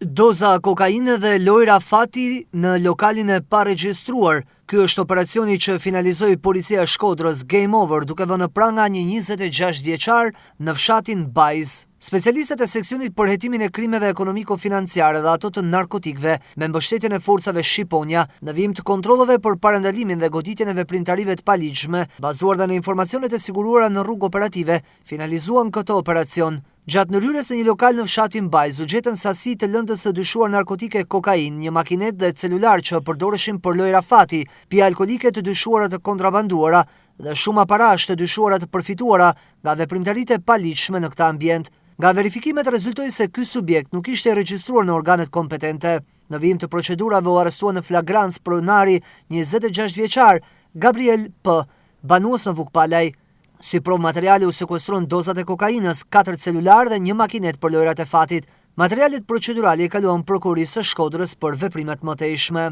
Doza kokaine dhe lojra fati në lokalin e paregjistruar. Ky është operacioni që finalizoi policia e Shkodrës Game Over duke vënë në pranga një 26 vjeçar në fshatin Bajz. Specialistët e seksionit për hetimin e krimeve ekonomiko-financiare dhe ato të narkotikëve me mbështetjen e forcave shqiponja në vijim të kontrolleve për parandalimin dhe goditjen e veprimtarive të paligjshme, bazuar dhe në informacionet e siguruara në rrugë operative, finalizuan këtë operacion. Gjatë ndërhyrjes në një lokal në fshatin Bajz u gjetën sasi të lëndës së dyshuar narkotike kokainë, një makinet dhe celular që përdoreshin për lojra fati, pije alkolike të dyshuara të kontrabanduara dhe shumë aparash të dyshuara të përfituara nga veprimtaritë e paligjshme në këtë ambient. Nga verifikimet rezultoi se ky subjekt nuk ishte regjistruar në organet kompetente. Në vijim të procedurave u arrestuan në flagrancë pronari 26 vjeçar Gabriel P, banues në Vukpalaj. Si provë materiale u sekuestruan dozat e kokainës, 4 celular dhe një makinet për lojrat e fatit. Materialet procedurale i kaluan prokurisë së Shkodrës për veprimet mëtejshme.